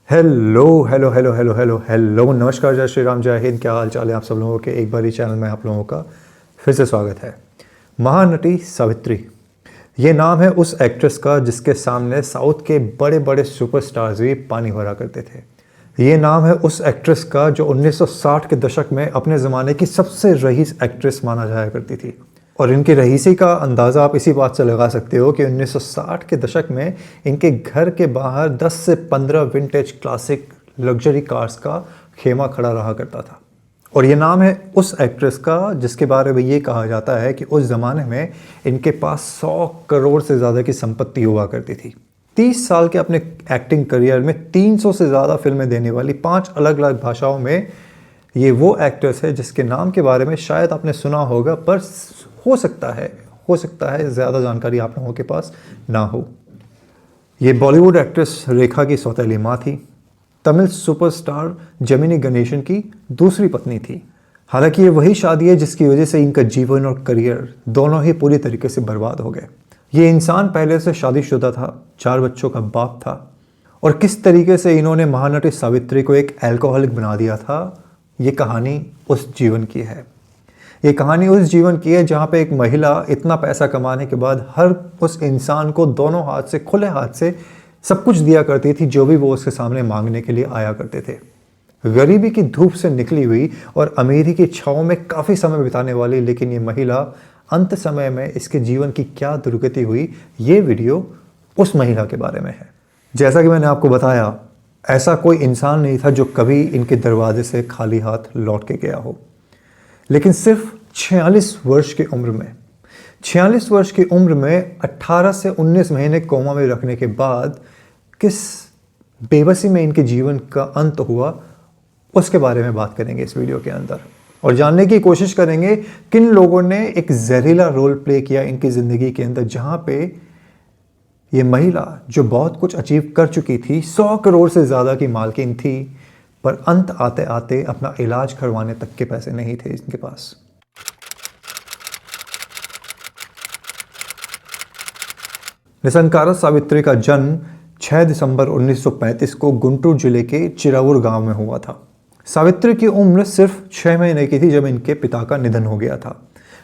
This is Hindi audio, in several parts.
Hello hello hello hello hello hello नमस्कार, जय श्री राम, जय हिंद। क्या हाल चाल है आप सब लोगों के। एक बार ही चैनल में आप लोगों का फिर से स्वागत है। महानटी सावित्री, ये नाम है उस एक्ट्रेस का जिसके सामने साउथ के बड़े बड़े सुपरस्टार्स भी पानी भरा करते थे। ये नाम है उस एक्ट्रेस का जो 1960 के दशक में अपने ज़माने की सबसे रईस एक्ट्रेस माना जाया करती थी। और इनकी रईसी का अंदाज़ा आप इसी बात से लगा सकते हो कि 1960 के दशक में इनके घर के बाहर 10 से 15 विंटेज क्लासिक लग्जरी कार्स का खेमा खड़ा रहा करता था। और ये नाम है उस एक्ट्रेस का जिसके बारे में ये कहा जाता है कि उस ज़माने में इनके पास 100 करोड़ से ज़्यादा की संपत्ति हुआ करती थी। 30 साल के अपने एक्टिंग करियर में 300 से ज़्यादा फिल्में देने वाली 5 अलग अलग भाषाओं में ये वो एक्ट्रेस है जिसके नाम के बारे में शायद आपने सुना होगा, पर हो सकता है ज़्यादा जानकारी आप लोगों के पास ना हो। ये बॉलीवुड एक्ट्रेस रेखा की सौतेली माँ थी। तमिल सुपरस्टार जेमिनी गणेशन की दूसरी पत्नी थी। हालांकि ये वही शादी है जिसकी वजह से इनका जीवन और करियर दोनों ही पूरी तरीके से बर्बाद हो गए। ये इंसान पहले से शादीशुदा था, 4 बच्चों का बाप था, और किस तरीके से इन्होंने महानटी सावित्री को एक अल्कोहलिक बना दिया था, ये कहानी उस जीवन की है। ये कहानी उस जीवन की है जहाँ पे एक महिला इतना पैसा कमाने के बाद हर उस इंसान को दोनों हाथ से, खुले हाथ से सब कुछ दिया करती थी जो भी वो उसके सामने मांगने के लिए आया करते थे। गरीबी की धूप से निकली हुई और अमीरी की छाँव में काफ़ी समय बिताने वाली लेकिन ये महिला अंत समय में इसके जीवन की क्या दुर्गति हुई, ये वीडियो उस महिला के बारे में है। जैसा कि मैंने आपको बताया, ऐसा कोई इंसान नहीं था जो कभी इनके दरवाजे से खाली हाथ लौट के गया हो। लेकिन सिर्फ 46 वर्ष की उम्र में 18 से 19 महीने कोमा में रखने के बाद किस बेबसी में इनके जीवन का अंत हुआ, उसके बारे में बात करेंगे इस वीडियो के अंदर। और जानने की कोशिश करेंगे किन लोगों ने एक जहरीला रोल प्ले किया इनकी ज़िंदगी के अंदर, जहाँ पे ये महिला जो बहुत कुछ अचीव कर चुकी थी, 100 करोड़ से ज़्यादा की मालकिन थी, पर अंत आते आते अपना इलाज करवाने तक के पैसे नहीं थे इनके पास। निसंकारा सावित्री का जन्म 6 दिसंबर 1935 को गुंटूर जिले के चिरावुर गांव में हुआ था। सावित्री की उम्र सिर्फ 6 महीने की थी जब इनके पिता का निधन हो गया था।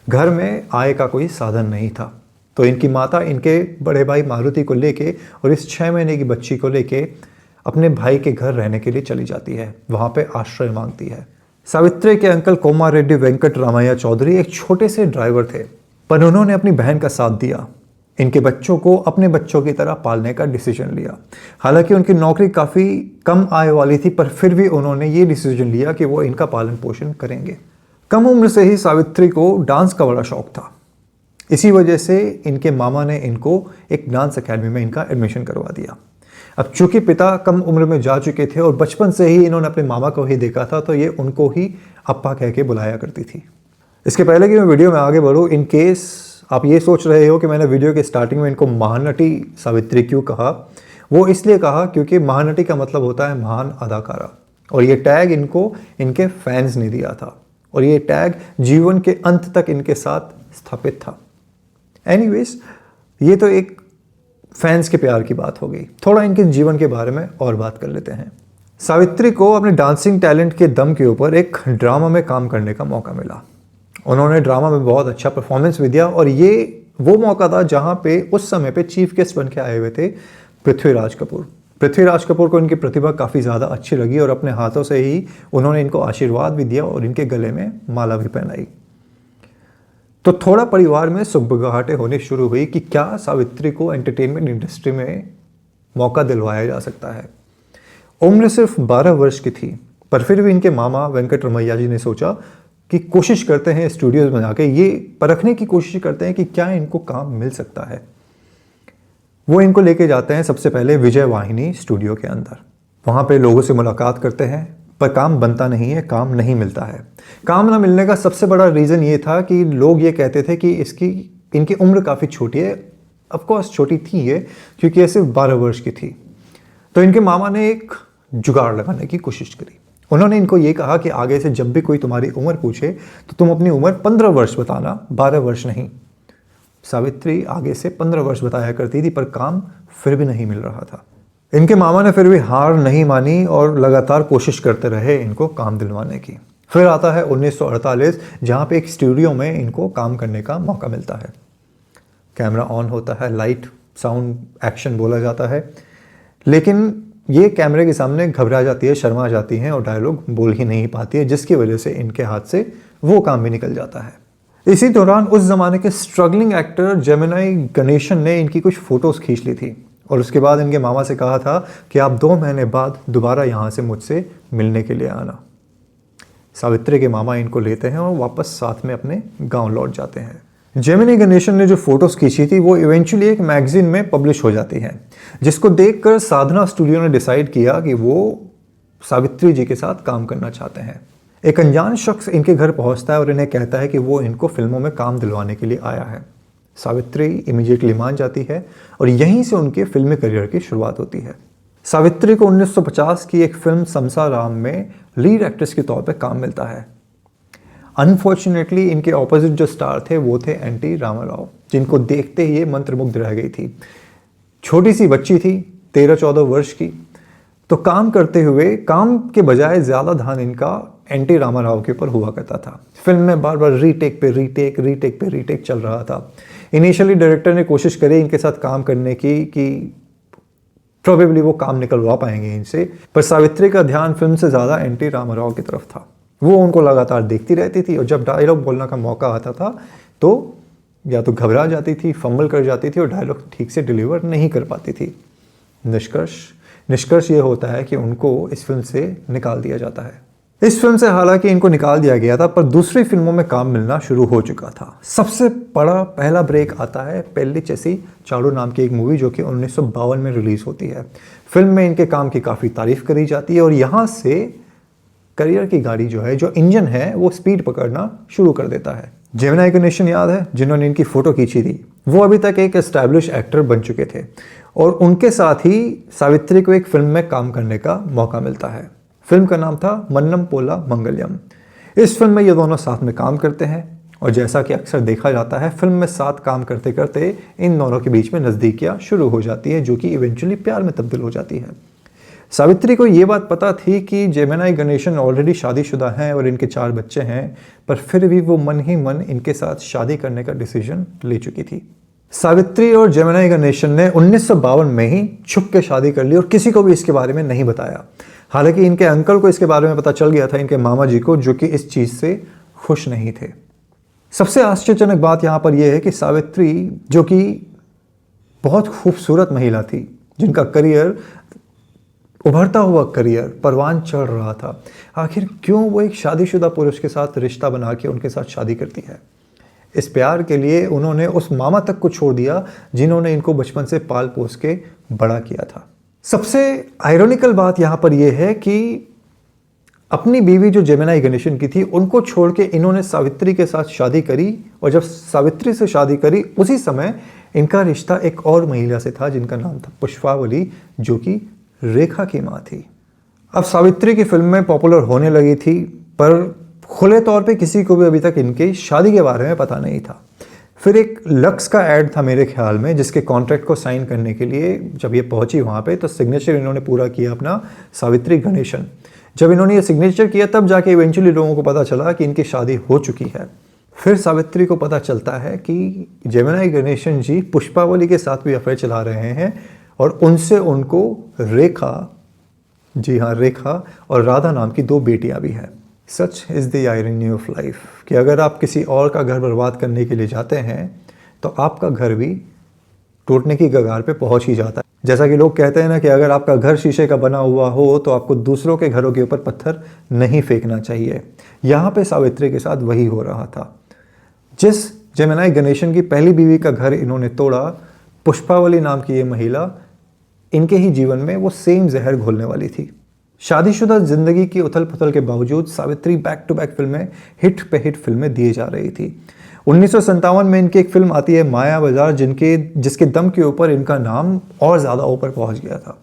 घर में आय का कोई साधन नहीं था, तो इनकी माता इनके बड़े भाई मारुति को लेके और इस 6 महीने की बच्ची को लेके अपने भाई के घर रहने के लिए चली जाती है, वहाँ पे आश्रय मांगती है। सावित्री के अंकल कोमारेड्डी वेंकट रामैया चौधरी एक छोटे से ड्राइवर थे, पर उन्होंने अपनी बहन का साथ दिया। इनके बच्चों को अपने बच्चों की तरह पालने का डिसीजन लिया। हालांकि उनकी नौकरी काफ़ी कम आय वाली थी, पर फिर भी उन्होंने ये डिसीजन लिया कि वो इनका पालन पोषण करेंगे। कम उम्र से ही सावित्री को डांस का बड़ा शौक था। इसी वजह से इनके मामा ने इनको एक डांस अकेडमी में इनका एडमिशन करवा दिया। अब चूंकि पिता कम उम्र में जा चुके थे और बचपन से ही इन्होंने अपने मामा को ही देखा था, तो ये उनको ही अप्पा कह के बुलाया करती थी। इसके पहले कि मैं वीडियो में आगे बढ़ूँ, इन केस आप ये सोच रहे हो कि मैंने वीडियो के स्टार्टिंग में इनको महानटी सावित्री क्यों कहा, वो इसलिए कहा क्योंकि महानटी का मतलब होता है महान अदाकारा, और ये टैग इनको इनके फैंस ने दिया था, और ये टैग जीवन के अंत तक इनके साथ स्थापित था। एनीवेज, ये तो एक फैंस के प्यार की बात हो गई। थोड़ा इनके जीवन के बारे में और बात कर लेते हैं। सावित्री को अपने डांसिंग टैलेंट के दम के ऊपर एक ड्रामा में काम करने का मौका मिला। उन्होंने ड्रामा में बहुत अच्छा परफॉर्मेंस भी दिया, और ये वो मौका था जहां पे उस समय पे चीफ गेस्ट बन के आए हुए थे पृथ्वीराज कपूर। पृथ्वीराज कपूर को इनकी प्रतिभा काफ़ी ज़्यादा अच्छी लगी और अपने हाथों से ही उन्होंने इनको आशीर्वाद भी दिया और इनके गले में माला भी पहनाई। तो थोड़ा परिवार में सुगबुगाहटें होनी शुरू हुई कि क्या सावित्री को एंटरटेनमेंट इंडस्ट्री में मौका दिलवाया जा सकता है। उम्र सिर्फ 12 वर्ष की थी, पर फिर भी इनके मामा वेंकट रमैया जी ने सोचा कि कोशिश करते हैं स्टूडियोज में जाके ये परखने की कोशिश करते हैं कि क्या इनको काम मिल सकता है। वो इनको लेके जाते हैं सबसे पहले विजय वाहिनी स्टूडियो के अंदर। वहाँ पे लोगों से मुलाकात करते हैं, पर काम बनता नहीं है, काम नहीं मिलता है। काम ना मिलने का सबसे बड़ा रीज़न ये था कि लोग ये कहते थे कि इनकी उम्र काफ़ी छोटी है। ऑफ कोर्स छोटी थी ये, क्योंकि ये सिर्फ 12 वर्ष की थी। तो इनके मामा ने एक जुगाड़ लगाने की कोशिश करी। उन्होंने इनको ये कहा कि आगे से जब भी कोई तुम्हारी उम्र पूछे तो तुम अपनी उम्र 15 वर्ष बताना, 12 वर्ष नहीं। सावित्री आगे से 15 वर्ष बताया करती थी, पर काम फिर भी नहीं मिल रहा था। इनके मामा ने फिर भी हार नहीं मानी और लगातार कोशिश करते रहे इनको काम दिलवाने की। फिर आता है 1948, जहाँ पे एक स्टूडियो में इनको काम करने का मौका मिलता है। कैमरा ऑन होता है, लाइट साउंड एक्शन बोला जाता है, लेकिन ये कैमरे के सामने घबरा जाती है, शर्मा जाती हैं और डायलॉग बोल ही नहीं पाती है, जिसकी वजह से इनके हाथ से वो काम भी निकल जाता है। इसी दौरान उस जमाने के स्ट्रगलिंग एक्टर जेमिनी गणेशन ने इनकी कुछ फोटोज खींच ली थी और उसके बाद इनके मामा से कहा था कि आप 2 महीने बाद दोबारा यहाँ से मुझसे मिलने के लिए आना। सावित्री के मामा इनको लेते हैं और वापस साथ में अपने गांव लौट जाते हैं। जेमिनी गणेशन ने जो फोटोज खींची थी वो इवेंचुअली एक मैगजीन में पब्लिश हो जाती हैं, जिसको देखकर साधना स्टूडियो ने डिसाइड किया कि वो सावित्री जी के साथ काम करना चाहते हैं। एक अनजान शख्स इनके घर पहुंचता है और इन्हें कहता है कि वो इनको फिल्मों में काम दिलवाने के लिए आया है। सावित्री इमीडिएटली मान जाती है और यहीं से उनके फिल्मी करियर की शुरुआत होती है। सावित्री को 1950 की एक फिल्म समसाराम में लीड एक्ट्रेस के तौर पर काम मिलता है। अनफॉर्चुनेटली इनके ऑपोजिट जो स्टार थे वो थे एन.टी. रामाराव, जिनको देखते ही ये मंत्रमुग्ध रह गई थी। छोटी सी बच्ची थी, 13-14 वर्ष की, तो काम करते हुए काम के बजाय ज़्यादा ध्यान इनका एन.टी. रामाराव के ऊपर हुआ करता था। फिल्म में बार बार रीटेक पे रीटेक चल रहा था। इनिशियली डायरेक्टर ने कोशिश करी इनके साथ काम करने की कि प्रोबेबली वो काम निकलवा पाएंगे इनसे, पर सावित्री का ध्यान फिल्म से ज़्यादा एन.टी. रामाराव की तरफ था। वो उनको लगातार देखती रहती थी और जब डायलॉग बोलने का मौका आता था तो या तो घबरा जाती थी, फंबल कर जाती थी और डायलॉग ठीक से डिलीवर नहीं कर पाती थी। निष्कर्ष ये होता है कि उनको इस फिल्म से निकाल दिया जाता है। इस फिल्म से हालांकि इनको निकाल दिया गया था, पर दूसरी फिल्मों में काम मिलना शुरू हो चुका था। सबसे बड़ा पहला ब्रेक आता है पेल्ली चेसी चाड़ू नाम की एक मूवी, जो कि 1952 में रिलीज होती है। फिल्म में इनके काम की काफ़ी तारीफ करी जाती है और यहाँ से करियर की गाड़ी जो है, जो इंजन है, वो स्पीड पकड़ना शुरू कर देता है। जेमिनी गणेशन याद है, जिन्होंने इनकी फोटो खींची थी, वो अभी तक एक एस्टैब्लिश एक्टर बन चुके थे और उनके साथ ही सावित्री को एक फिल्म में काम करने का मौका मिलता है। फिल्म का नाम था मन्नम पोला मंगलम। इस फिल्म में ये दोनों साथ में काम करते हैं और जैसा कि अक्सर देखा जाता है, फिल्म में साथ काम करते करते इन दोनों के बीच में नज़दीकियाँ शुरू हो जाती है, जो कि इवेंचुअली प्यार में तब्दील हो जाती है। सावित्री को ये बात पता थी कि जेमिनी गणेशन ऑलरेडी शादीशुदा हैं और इनके 4 बच्चे हैं, पर फिर भी वो मन ही मन इनके साथ शादी करने का डिसीजन ले चुकी थी। सावित्री और जेमिनी गणेशन ने 1952 में ही छुप के शादी कर ली और किसी को भी इसके बारे में नहीं बताया। हालांकि इनके अंकल को इसके बारे में पता चल गया था, इनके मामा जी को, जो कि इस चीज़ से खुश नहीं थे। सबसे आश्चर्यजनक बात यहाँ पर यह है कि सावित्री, जो कि बहुत खूबसूरत महिला थी, जिनका करियर, उभरता हुआ करियर परवान चढ़ रहा था, आखिर क्यों वो एक शादीशुदा पुरुष के साथ रिश्ता बना के उनके साथ शादी करती है। इस प्यार के लिए उन्होंने उस मामा तक को छोड़ दिया जिन्होंने इनको बचपन से पाल पोस के बड़ा किया था। सबसे आयरॉनिकल बात यहाँ पर यह है कि अपनी बीवी जो जेमिनी गणेशन की थी, उनको छोड़ के इन्होंने सावित्री के साथ शादी करी और जब सावित्री से शादी करी उसी समय इनका रिश्ता एक और महिला से था जिनका नाम था पुष्पावली, जो कि रेखा की माँ थी। अब सावित्री की फिल्म में पॉपुलर होने लगी थी, पर खुले तौर पे किसी को भी अभी तक इनकी शादी के बारे में पता नहीं था। फिर एक लक्स का ऐड था मेरे ख्याल में, जिसके कॉन्ट्रैक्ट को साइन करने के लिए जब ये पहुंची वहाँ पे, तो सिग्नेचर इन्होंने पूरा किया अपना सावित्री गणेशन। जब इन्होंने ये सिग्नेचर किया तब जाके इवेंचुअली लोगों को पता चला कि इनकी शादी हो चुकी है। फिर सावित्री को पता चलता है कि जेमिनी गणेशन जी पुष्पावली के साथ भी अफेयर चला रहे हैं और उनसे उनको रेखा, जी हाँ रेखा और राधा नाम की 2 बेटियां भी हैं। Such is the irony of life कि अगर आप किसी और का घर बर्बाद करने के लिए जाते हैं तो आपका घर भी टूटने की कगार पे पहुंच ही जाता है। जैसा कि लोग कहते हैं ना कि अगर आपका घर शीशे का बना हुआ हो तो आपको दूसरों के घरों के ऊपर पत्थर नहीं फेंकना चाहिए। यहाँ पे सावित्री के साथ वही हो रहा था। जिस जेमिनी गणेशन की पहली बीवी का घर इन्होंने तोड़ा, पुष्पावली नाम की ये महिला, इनके ही जीवन में वो सेम जहर घोलने वाली थी। शादीशुदा जिंदगी की उथल पुथल के बावजूद सावित्री बैक टू बैक फिल्में, हिट पे हिट फिल्में दिए जा रही थी। 1957 में इनकी एक फिल्म आती है माया बाजार, जिसके दम के ऊपर इनका नाम और ज़्यादा ऊपर पहुंच गया था।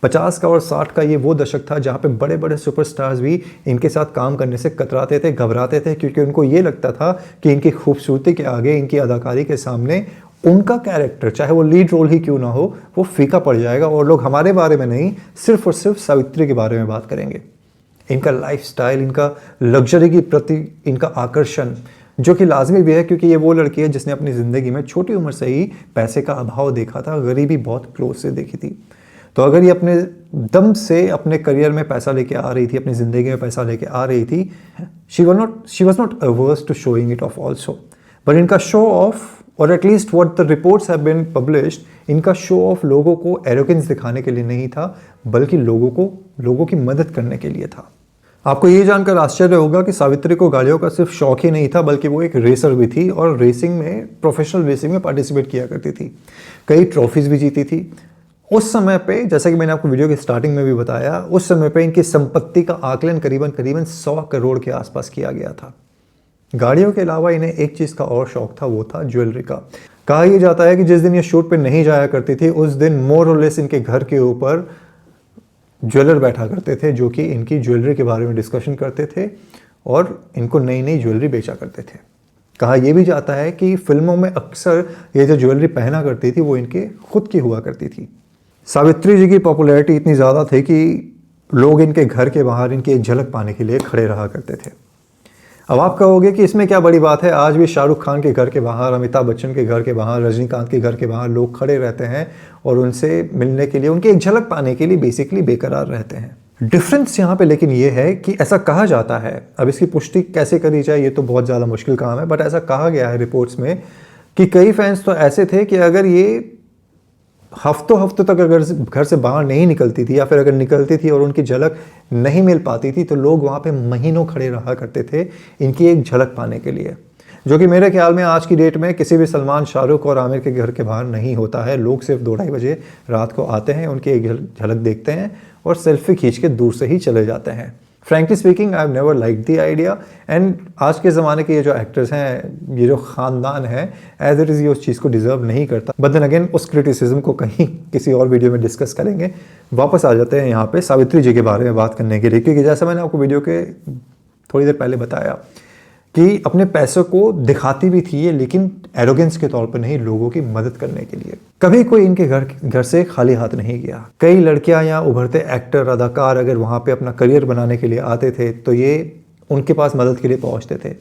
50 का और 60 का ये वो दशक था जहाँ पे बड़े बड़े सुपरस्टार्स भी इनके साथ काम करने से कतराते थे, घबराते थे, क्योंकि उनको ये लगता था कि इनकी खूबसूरती के आगे, इनकी अदाकारी के सामने उनका कैरेक्टर चाहे वो लीड रोल ही क्यों ना हो वो फीका पड़ जाएगा और लोग हमारे बारे में नहीं सिर्फ और सिर्फ सावित्री के बारे में बात करेंगे। इनका लाइफस्टाइल, इनका लग्जरी के प्रति इनका आकर्षण, जो कि लाजमी भी है क्योंकि ये वो लड़की है जिसने अपनी ज़िंदगी में छोटी उम्र से ही पैसे का अभाव देखा था, गरीबी बहुत क्लोज से देखी थी। तो अगर ये अपने दम से अपने करियर में पैसा लेके आ रही थी, अपनी ज़िंदगी में पैसा लेके आ रही थी, she was not ours to showing it off also. But इनका शो ऑफ, और at least what the reports have been published, इनका शो ऑफ लोगों को एरोगेंस दिखाने के लिए नहीं था, बल्कि लोगों की मदद करने के लिए था। आपको ये जानकर आश्चर्य होगा कि सावित्री को गाड़ियों का सिर्फ शौक ही नहीं था, बल्कि वो एक रेसर भी थी और प्रोफेशनल रेसिंग में पार्टिसिपेट किया करती थी। कई ट्रॉफीज भी जीती थी। उस समय पे, जैसा कि मैंने आपको वीडियो के स्टार्टिंग में भी बताया, उस समय पे इनकी संपत्ति का आकलन करीबन 100 करोड़ के आसपास किया गया था। गाड़ियों के अलावा इन्हें एक चीज़ का और शौक था, वो था ज्वेलरी का। कहा यह जाता है कि जिस दिन ये शूट पे नहीं जाया करती थी उस दिन मोर और लेस इनके घर के ऊपर ज्वेलर बैठा करते थे, जो कि इनकी ज्वेलरी के बारे में डिस्कशन करते थे और इनको नई नई ज्वेलरी बेचा करते थे। कहा यह भी जाता है कि फिल्मों में अक्सर ये जो ज्वेलरी पहना करती थी वो इनके खुद की हुआ करती थी। सावित्री जी की पॉपुलैरिटी इतनी ज़्यादा थी कि लोग इनके घर के बाहर इनकी एक झलक पाने के लिए खड़े रहा करते थे। अब आप कहोगे कि इसमें क्या बड़ी बात है, आज भी शाहरुख खान के घर के बाहर, अमिताभ बच्चन के घर के बाहर, रजनीकांत के घर के बाहर लोग खड़े रहते हैं और उनसे मिलने के लिए, उनकी एक झलक पाने के लिए बेसिकली बेकरार रहते हैं। डिफरेंस यहाँ पे लेकिन ये है कि ऐसा कहा जाता है, अब इसकी पुष्टि कैसे करी जाए ये तो बहुत ज़्यादा मुश्किल काम है, बट ऐसा कहा गया है रिपोर्ट्स में कि कई फैंस तो ऐसे थे कि अगर ये हफ्तों तक अगर घर से बाहर नहीं निकलती थी या फिर अगर निकलती थी और उनकी झलक नहीं मिल पाती थी तो लोग वहाँ पे महीनों खड़े रहा करते थे इनकी एक झलक पाने के लिए, जो कि मेरे ख्याल में आज की डेट में किसी भी सलमान, शाहरुख और आमिर के घर के बाहर नहीं होता है। लोग सिर्फ 2-2:30 बजे रात को आते हैं, उनकी एक झलक देखते हैं और सेल्फी खींच के दूर से ही चले जाते हैं। Frankly speaking, I have never like the idea. And आज के ज़माने के ये जो एक्टर्स हैं, ये जो ख़ानदान है, एज इट इज़ ये उस चीज़ को डिज़र्व नहीं करता। बट देन अगेन उस क्रिटिसिज्म को कहीं किसी और वीडियो में डिस्कस करेंगे। वापस आ जाते हैं यहाँ पे सावित्री जी के बारे में बात करने के लिए, क्योंकि जैसा मैंने आपको वीडियो के थोड़ी देर पहले बताया कि अपने पैसों को दिखाती भी थी ये, लेकिन एरोगेंस के तौर पर नहीं, लोगों की मदद करने के लिए। कभी कोई इनके घर से खाली हाथ नहीं गया। कई लड़कियां या उभरते एक्टर, अदाकार अगर वहाँ पे अपना करियर बनाने के लिए आते थे तो ये उनके पास मदद के लिए पहुँचते थे।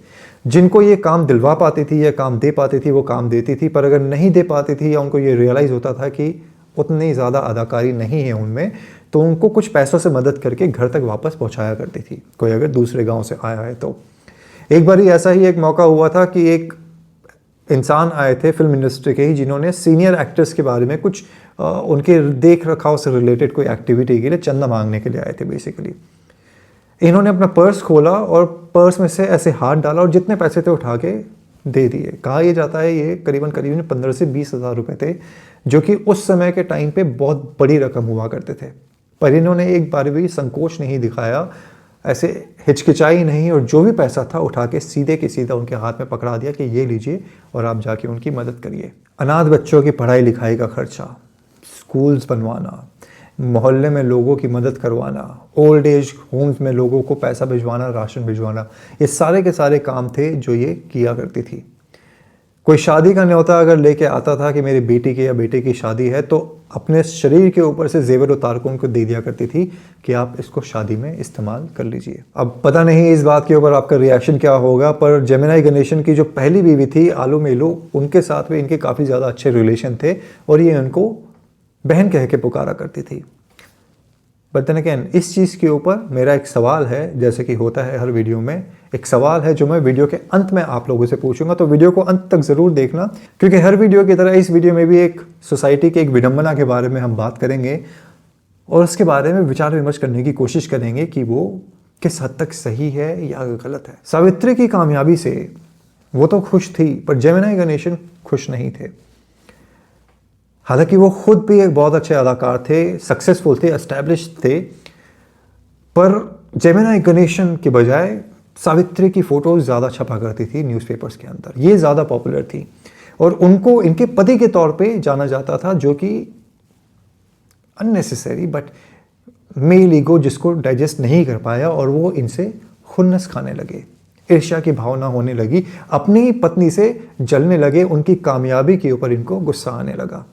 जिनको ये काम दिलवा पाती थी या काम दे पाती थी वो काम देती थी, पर अगर नहीं दे पाती थी या उनको ये रियलाइज़ होता था कि उतनी ज़्यादा अदाकारी नहीं है उनमें, तो उनको कुछ पैसों से मदद करके घर तक वापस पहुँचाया करती थी, कोई अगर दूसरे गाँव से आया है तो। एक बार ही ऐसा ही एक मौका हुआ था कि एक इंसान आए थे फिल्म इंडस्ट्री के ही, जिन्होंने सीनियर एक्टर्स के बारे में कुछ उनके देख रखाव से रिलेटेड कोई एक्टिविटी के लिए चंदा मांगने के लिए आए थे। बेसिकली इन्होंने अपना पर्स खोला और पर्स में से ऐसे हाथ डाला और जितने पैसे थे उठा के दे दिए। कहा यह जाता है ये करीबन 15 से 20 हज़ार रुपये थे, जो कि उस समय के टाइम पे बहुत बड़ी रकम हुआ करते थे। पर इन्होंने एक बार भी संकोच नहीं दिखाया, ऐसे हिचकिचाई नहीं, और जो भी पैसा था उठा के सीधे के सीधा उनके हाथ में पकड़ा दिया कि ये लीजिए और आप जाके उनकी मदद करिए। अनाथ बच्चों की पढ़ाई लिखाई का खर्चा, स्कूल्स बनवाना, मोहल्ले में लोगों की मदद करवाना, ओल्ड एज होम्स में लोगों को पैसा भिजवाना, राशन भिजवाना, ये सारे के सारे काम थे जो ये किया करती थी। कोई शादी का न्योता अगर लेके आता था कि मेरी बेटी की या बेटे की शादी है, तो अपने शरीर के ऊपर से जेवर उतार को उनको दे दिया करती थी कि आप इसको शादी में इस्तेमाल कर लीजिए। अब पता नहीं इस बात के ऊपर आपका रिएक्शन क्या होगा, पर जेमिनी गणेशन की जो पहली बीवी थी आलू मेलू, उनके साथ भी इनके काफ़ी ज़्यादा अच्छे रिलेशन थे और ये उनको बहन कह के पुकारा करती थी। बट देन अगेन इस चीज़ के ऊपर मेरा एक सवाल है, जैसे कि होता है हर वीडियो में, एक सवाल है जो मैं वीडियो के अंत में आप लोगों से पूछूंगा, तो वीडियो को अंत तक ज़रूर देखना, क्योंकि हर वीडियो की तरह इस वीडियो में भी एक सोसाइटी की एक विडंबना के बारे में हम बात करेंगे और उसके बारे में विचार विमर्श करने की कोशिश करेंगे कि वो किस हद तक सही है या गलत है। सावित्री की कामयाबी से वो तो खुश थी, पर जेमिनी गणेशन खुश नहीं थे। हालांकि वो खुद भी एक बहुत अच्छे अदाकार थे, सक्सेसफुल थे, एस्टैब्लिश्ड थे, पर जेमिनी गणेशन के बजाय सावित्री की फ़ोटोज़ ज़्यादा छपा करती थी न्यूज़पेपर्स के अंदर, ये ज़्यादा पॉपुलर थी और उनको इनके पति के तौर पे जाना जाता था, जो कि अननेसेसरी बट मेल ईगो जिसको डाइजेस्ट नहीं कर पाया और वो इनसे खुन्नस खाने लगे। ईर्ष्या की भावना होने लगी, अपनी ही पत्नी से जलने लगे, उनकी कामयाबी के ऊपर इनको गुस्सा आने लगा।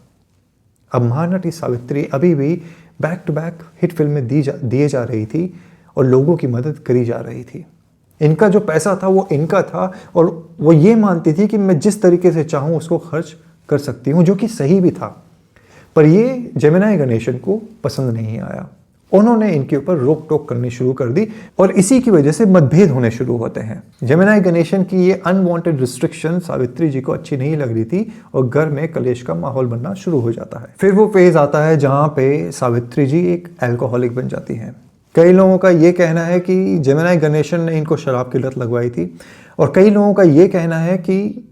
अब महानटी सावित्री अभी भी बैक टू बैक हिट फिल्में दिए जा रही थी और लोगों की मदद करी जा रही थी। इनका जो पैसा था वो इनका था और वो ये मानती थी कि मैं जिस तरीके से चाहूँ उसको खर्च कर सकती हूँ, जो कि सही भी था। पर ये जेमिनी गणेशन को पसंद नहीं आया। उन्होंने इनके ऊपर रोक टोक करनी शुरू कर दी और इसी की वजह से मतभेद होने शुरू होते हैं। जेमिनी गणेशन की ये अनवांटेड रिस्ट्रिक्शन सावित्री जी को अच्छी नहीं लग रही थी और घर में कलेश का माहौल बनना शुरू हो जाता है। फिर वो फेज आता है जहाँ पे सावित्री जी एक अल्कोहलिक बन जाती हैं। कई लोगों का ये कहना है कि जेमिनी गणेशन ने इनको शराब की लत लगवाई थी और कई लोगों का ये कहना है कि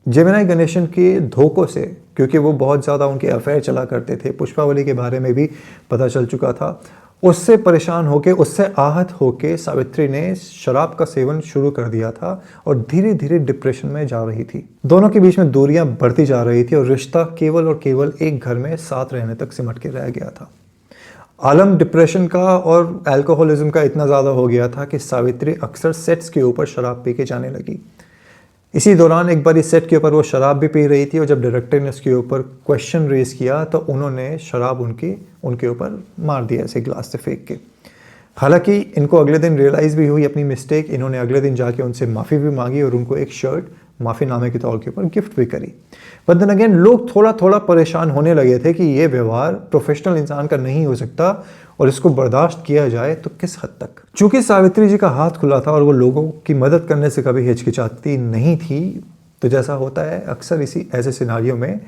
जेमिनी गणेशन के धोखों से, क्योंकि वो बहुत ज़्यादा उनके अफेयर चला करते थे, पुष्पावली के बारे में भी पता चल चुका था, उससे परेशान होके, उससे आहत होके सावित्री ने शराब का सेवन शुरू कर दिया था और धीरे धीरे डिप्रेशन में जा रही थी। दोनों के बीच में दूरियां बढ़ती जा रही थी और रिश्ता केवल और केवल एक घर में साथ रहने तक सिमट के रह गया था। आलम डिप्रेशन का और अल्कोहलिज्म का इतना ज़्यादा हो गया था कि सावित्री अक्सर सेट्स के ऊपर शराब पी के जाने लगी। इसी दौरान एक बार इस सेट के ऊपर वो शराब भी पी रही थी और जब डायरेक्टर ने उसके ऊपर क्वेश्चन रेज किया तो उन्होंने शराब उनके ऊपर मार दिया ऐसे ग्लास से फेंक के। हालांकि इनको अगले दिन रियलाइज़ भी हुई अपनी मिस्टेक। इन्होंने अगले दिन जाके उनसे माफ़ी भी मांगी और उनको एक शर्ट माफ़ीनामे के तौर के ऊपर गिफ्ट भी करी। बट देन अगेन लोग थोड़ा थोड़ा परेशान होने लगे थे कि ये व्यवहार प्रोफेशनल इंसान का नहीं हो सकता और इसको बर्दाश्त किया जाए तो किस हद तक। चूंकि सावित्री जी का हाथ खुला था और वो लोगों की मदद करने से कभी हिचकिचाती नहीं थी, तो जैसा होता है अक्सर ऐसे सिनारियों में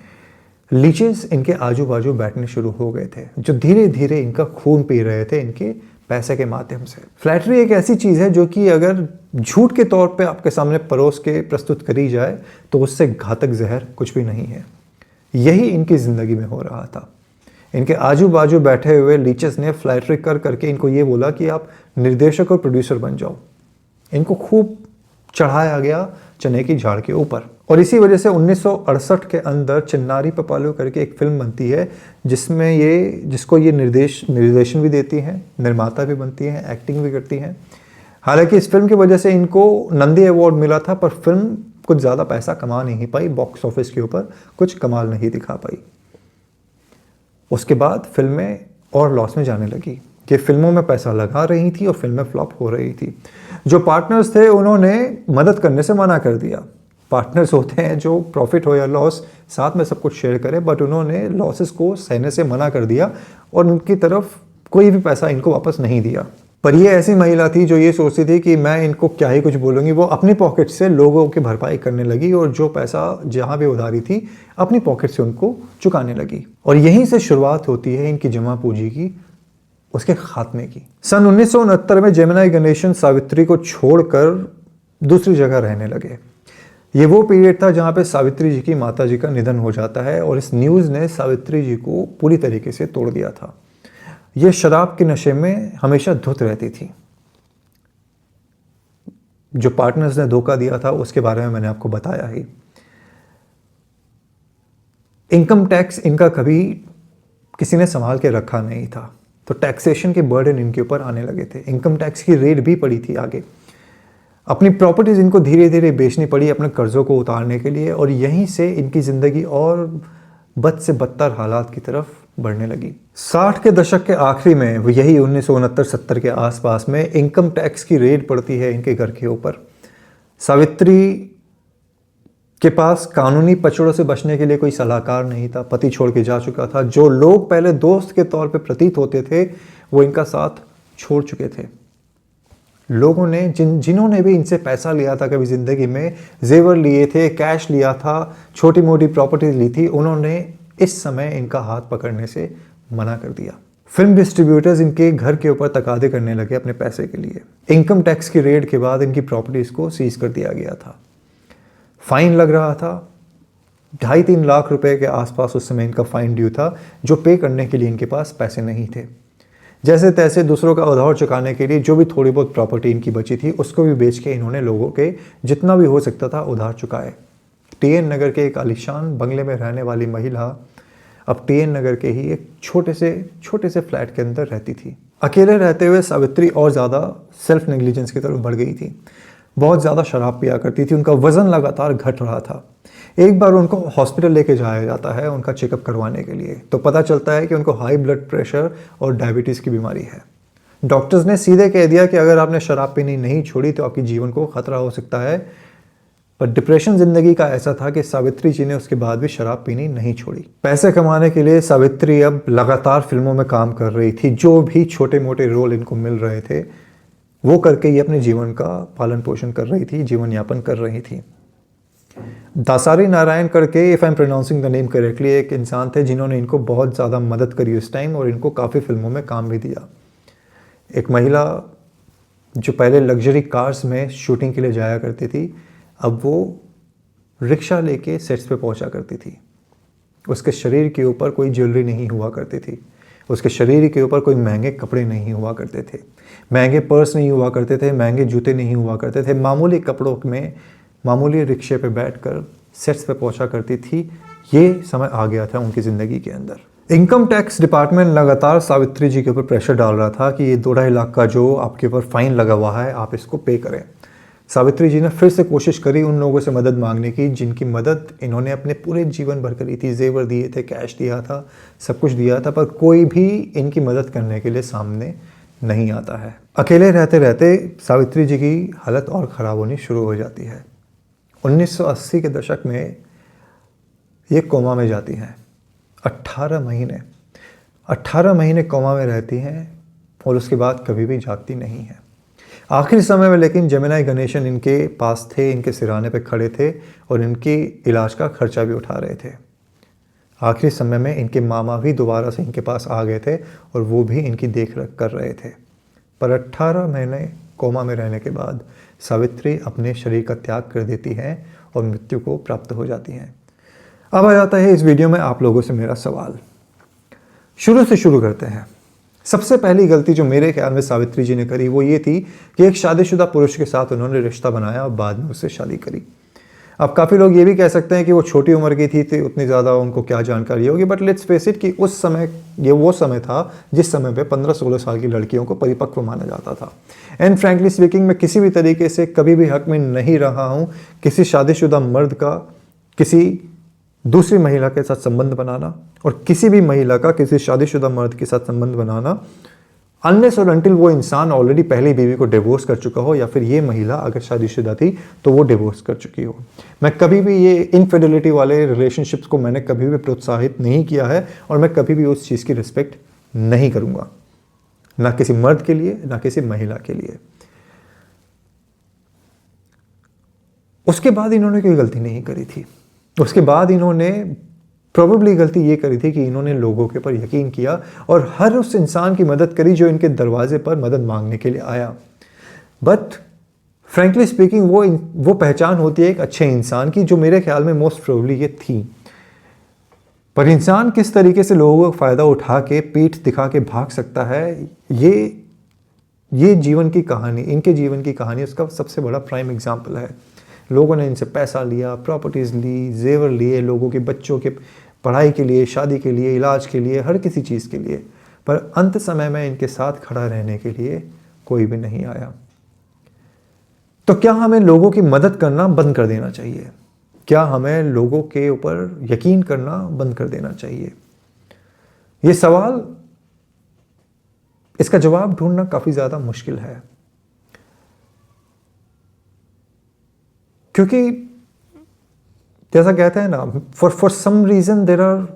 लीचेस इनके आजू बाजू बैठने शुरू हो गए थे, जो धीरे धीरे इनका खून पी रहे थे इनके पैसे के माध्यम से। फ्लैटरी एक ऐसी चीज़ है जो कि अगर झूठ के तौर पे आपके सामने परोस के प्रस्तुत करी जाए तो उससे घातक जहर कुछ भी नहीं है। यही इनकी ज़िंदगी में हो रहा था। इनके आजू बाजू बैठे हुए लीचेस ने फ्लैटरी कर करके इनको ये बोला कि आप निर्देशक और प्रोड्यूसर बन जाओ। इनको खूब चढ़ाया गया चने की झाड़ के ऊपर और इसी वजह से 1968 के अंदर चिन्नारी पपालू करके एक फिल्म बनती है जिसको ये निर्देशन भी देती हैं, निर्माता भी बनती हैं, एक्टिंग भी करती हैं। हालांकि इस फिल्म की वजह से इनको नंदी अवार्ड मिला था, पर फिल्म कुछ ज़्यादा पैसा कमा नहीं पाई, बॉक्स ऑफिस के ऊपर कुछ कमाल नहीं दिखा पाई। उसके बाद फिल्में और लॉस में जाने लगी कि फिल्मों में पैसा लगा रही थी और फिल्में फ्लॉप हो रही थी। जो पार्टनर्स थे उन्होंने मदद करने से मना कर दिया। पार्टनर्स होते हैं जो प्रॉफिट हो या लॉस साथ में सब कुछ शेयर करें, बट उन्होंने लॉसेस को सहने से मना कर दिया और उनकी तरफ कोई भी पैसा इनको वापस नहीं दिया। पर ये ऐसी महिला थी जो ये सोचती थी कि मैं इनको क्या ही कुछ बोलूँगी। वो अपनी पॉकेट से लोगों की भरपाई करने लगी और जो पैसा जहाँ भी उधारी थी अपनी पॉकेट से उनको चुकाने लगी। और यहीं से शुरुआत होती है इनकी जमा पूंजी की, उसके खात्मे की। सन 1969 में जेमिनी गणेशन सावित्री को छोड़कर दूसरी जगह रहने लगे। ये वो पीरियड था जहाँ पे सावित्री जी की माता जी का निधन हो जाता है और इस न्यूज़ ने सावित्री जी को पूरी तरीके से तोड़ दिया था। ये शराब के नशे में हमेशा धुत रहती थी। जो पार्टनर्स ने धोखा दिया था उसके बारे में मैंने आपको बताया ही। इनकम टैक्स इनका कभी किसी ने संभाल के रखा नहीं था, तो टैक्सेशन के बर्डन इनके ऊपर आने लगे थे। इनकम टैक्स की रेट भी पड़ी थी आगे। अपनी प्रॉपर्टीज इनको धीरे धीरे बेचनी पड़ी अपने कर्जों को उतारने के लिए और यहीं से इनकी ज़िंदगी और बद से बदतर हालात की तरफ बढ़ने लगी। 60 के दशक के आखिरी में, यही 1969-70 के आसपास में इनकम टैक्स की रेड पड़ती है इनके घर के ऊपर। सावित्री के पास कानूनी पचड़ों से बचने के लिए कोई सलाहकार नहीं था, पति छोड़ के जा चुका था। जो लोग पहले दोस्त के तौर पे प्रतीत होते थे वो इनका साथ छोड़ चुके थे। लोगों ने जिन्होंने भी इनसे पैसा लिया था कभी ज़िंदगी में, जेवर लिए थे, कैश लिया था, छोटी मोटी प्रॉपर्टी ली थी, उन्होंने इस समय इनका हाथ पकड़ने से मना कर दिया। फिल्म डिस्ट्रीब्यूटर्स इनके घर के ऊपर तकादे करने लगे अपने पैसे के लिए। इनकम टैक्स की रेड के बाद इनकी प्रॉपर्टीज़ को सीज कर दिया गया था। फाइन लग रहा था 2.5-3 लाख रुपए के आसपास उस समय इनका फाइन ड्यू था, जो पे करने के लिए इनके पास पैसे नहीं थे। जैसे तैसे दूसरों का उधार चुकाने के लिए जो भी थोड़ी बहुत प्रॉपर्टी इनकी बची थी उसको भी बेच के इन्होंने लोगों के जितना भी हो सकता था उधार चुकाए। TN नगर के एक आलीशान बंगले में रहने वाली महिला अब TN नगर के ही एक छोटे से फ्लैट के अंदर रहती थी। अकेले रहते हुए सावित्री और ज़्यादा सेल्फ नेग्लिजेंस की तरफ बढ़ गई थी। बहुत ज़्यादा शराब पिया करती थी, उनका वज़न लगातार घट रहा था। एक बार उनको हॉस्पिटल लेके जाया जाता है उनका चेकअप करवाने के लिए, तो पता चलता है कि उनको हाई ब्लड प्रेशर और डायबिटीज़ की बीमारी है। डॉक्टर्स ने सीधे कह दिया कि अगर आपने शराब पीनी नहीं छोड़ी तो आपके जीवन को खतरा हो सकता है। पर डिप्रेशन जिंदगी का ऐसा था कि सावित्री जी ने उसके बाद भी शराब पीनी नहीं छोड़ी। पैसे कमाने के लिए सावित्री अब लगातार फिल्मों में काम कर रही थी। जो भी छोटे मोटे रोल इनको मिल रहे थे वो करके ये अपने जीवन का पालन पोषण कर रही थी, जीवन यापन कर रही थी। दासारी नारायण करके, if I am pronouncing the name correctly, एक इंसान थे जिन्होंने इनको बहुत ज़्यादा मदद करी उस टाइम और इनको काफ़ी फिल्मों में काम भी दिया। एक महिला जो पहले लग्जरी कार्स में शूटिंग के लिए जाया करती थी, अब वो रिक्शा लेके सेट्स पे पहुंचा करती थी। उसके शरीर के ऊपर कोई ज्वेलरी नहीं हुआ करती थी, उसके शरीर के ऊपर कोई महंगे कपड़े नहीं हुआ करते थे, महंगे पर्स नहीं हुआ करते थे, महंगे जूते नहीं हुआ करते थे। मामूली कपड़ों में मामूली रिक्शे पे बैठकर सेट्स पे पहुंचा करती थी। ये समय आ गया था उनकी ज़िंदगी के अंदर। इनकम टैक्स डिपार्टमेंट लगातार सावित्री जी के ऊपर प्रेशर डाल रहा था कि ये 2-2.5 लाख का जो आपके ऊपर फ़ाइन लगा हुआ है आप इसको पे करें। सावित्री जी ने फिर से कोशिश करी उन लोगों से मदद मांगने की जिनकी मदद इन्होंने अपने पूरे जीवन भर करी थी। जेवर दिए थे, कैश दिया था, सब कुछ दिया था, पर कोई भी इनकी मदद करने के लिए सामने नहीं आता है। अकेले रहते रहते सावित्री जी की हालत और ख़राब होनी शुरू हो जाती है। 1980 के दशक में ये कोमा में जाती हैं। 18 महीने कोमा में रहती हैं और उसके बाद कभी भी जागती नहीं है। आखिरी समय में लेकिन जमुनाई गणेशन इनके पास थे, इनके सिरहाने पे खड़े थे और इनके इलाज का खर्चा भी उठा रहे थे। आखिरी समय में इनके मामा भी दोबारा से इनके पास आ गए थे और वो भी इनकी देख रेख कर रहे थे। पर 18 महीने कोमा में रहने के बाद सावित्री अपने शरीर का त्याग कर देती हैं और मृत्यु को प्राप्त हो जाती हैं। अब आ जाता है इस वीडियो में आप लोगों से मेरा सवाल। शुरू से शुरू करते हैं। सबसे पहली गलती जो मेरे ख्याल में सावित्री जी ने करी वो ये थी कि एक शादीशुदा पुरुष के साथ उन्होंने रिश्ता बनाया और बाद में उससे शादी करी। अब काफ़ी लोग ये भी कह सकते हैं कि वो छोटी उम्र की थी तो उतनी ज़्यादा उनको क्या जानकारी होगी, बट लेट्स फेस इट कि उस समय ये वो समय था जिस समय पे 15-16 साल की लड़कियों को परिपक्व माना जाता था। एंड फ्रैंकली स्पीकिंग, मैं किसी भी तरीके से कभी भी हक में नहीं रहा हूँ किसी शादीशुदा मर्द का किसी दूसरी महिला के साथ संबंध बनाना और किसी भी महिला का किसी शादीशुदा मर्द के साथ संबंध बनाना अनलेस और अनटिल वो इंसान ऑलरेडी पहली बीवी को डिवोर्स कर चुका हो या फिर ये महिला अगर शादीशुदा थी तो वो डिवोर्स कर चुकी हो। मैं कभी भी ये इनफिडेलिटी वाले रिलेशनशिप्स को मैंने कभी भी प्रोत्साहित नहीं किया है और मैं कभी भी उस चीज़ की रिस्पेक्ट नहीं करूँगा, ना किसी मर्द के लिए ना किसी महिला के लिए। उसके बाद इन्होंने कोई गलती नहीं करी थी। उसके बाद इन्होंने प्रोबेबली गलती ये करी थी कि इन्होंने लोगों के ऊपर यकीन किया और हर उस इंसान की मदद करी जो इनके दरवाजे पर मदद मांगने के लिए आया। बट फ्रैंकली स्पीकिंग वो पहचान होती है एक अच्छे इंसान की, जो मेरे ख्याल में मोस्ट प्रोबेबली ये थी। पर इंसान किस तरीके से लोगों का फ़ायदा उठा के पीठ दिखा के भाग सकता है, ये जीवन की कहानी, इनके जीवन की कहानी उसका सबसे बड़ा प्राइम एग्जाम्पल है। लोगों ने इनसे पैसा लिया, प्रॉपर्टीज़ ली, जेवर लिए, लोगों के बच्चों के पढ़ाई के लिए, शादी के लिए, इलाज के लिए, हर किसी चीज़ के लिए, पर अंत समय में इनके साथ खड़ा रहने के लिए कोई भी नहीं आया। तो क्या हमें लोगों की मदद करना बंद कर देना चाहिए? क्या हमें लोगों के ऊपर यकीन करना बंद कर देना चाहिए? ये सवाल, इसका जवाब ढूंढना काफ़ी ज़्यादा मुश्किल है, क्योंकि जैसा कहते हैं ना, for some reason there are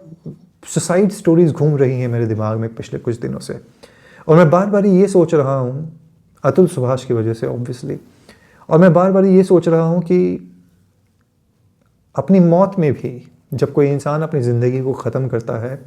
suicide stories घूम रही हैं मेरे दिमाग में पिछले कुछ दिनों से, और मैं बार बार ये सोच रहा हूँ, अतुल सुभाष की वजह से ऑब्वियसली, और मैं बार बार ये सोच रहा हूँ कि अपनी मौत में भी जब कोई इंसान अपनी ज़िंदगी को ख़त्म करता है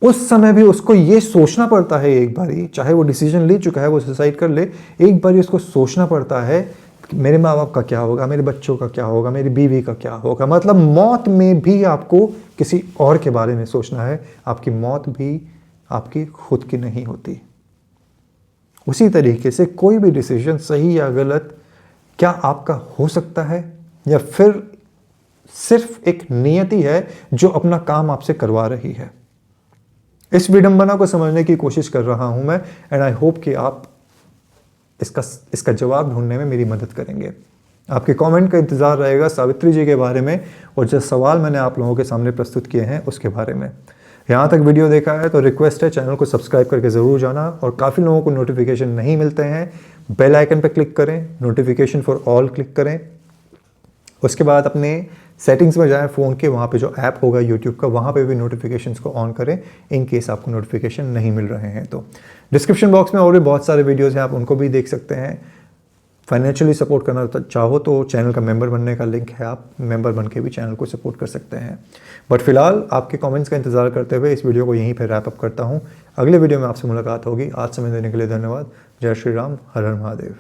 उस समय भी उसको ये सोचना पड़ता है एक बारी, चाहे वो डिसीजन ले चुका है वो सुसाइड कर ले, एक बारी उसको सोचना पड़ता है मेरे माँ बाप का क्या होगा, मेरे बच्चों का क्या होगा, मेरी बीवी का क्या होगा। मतलब मौत में भी आपको किसी और के बारे में सोचना है, आपकी मौत भी आपकी खुद की नहीं होती। उसी तरीके से कोई भी डिसीजन सही या गलत क्या आपका हो सकता है या फिर सिर्फ एक नियति है जो अपना काम आपसे करवा रही है। इस विडंबना को समझने की कोशिश कर रहा हूं मैं, एंड आई होप कि आप इसका जवाब ढूंढने में मेरी मदद करेंगे। आपके कमेंट का इंतज़ार रहेगा सावित्री जी के बारे में और जो सवाल मैंने आप लोगों के सामने प्रस्तुत किए हैं उसके बारे में। यहाँ तक वीडियो देखा है तो रिक्वेस्ट है चैनल को सब्सक्राइब करके ज़रूर जाना, और काफ़ी लोगों को नोटिफिकेशन नहीं मिलते हैं, बेल आइकन पर क्लिक करें, नोटिफिकेशन फॉर ऑल क्लिक करें। उसके बाद अपने सेटिंग्स में जाएं फ़ोन के, वहाँ पे जो ऐप होगा यूट्यूब का, वहाँ पे भी नोटिफिकेशंस को ऑन करें इन केस आपको नोटिफिकेशन नहीं मिल रहे हैं तो। डिस्क्रिप्शन बॉक्स में और भी बहुत सारे वीडियोज़ हैं, आप उनको भी देख सकते हैं। फाइनेंशियली सपोर्ट करना चाहो तो चैनल का मेंबर बनने का लिंक है, आप मेंबर बन के भी चैनल को सपोर्ट कर सकते हैं। बट फिलहाल आपके कमेंट्स का इंतजार करते हुए इस वीडियो को यहीं पर रैप अप करता हूँ। अगले वीडियो में आपसे मुलाकात होगी। आज समय देने के लिए धन्यवाद। जय श्री राम, हर हर महादेव।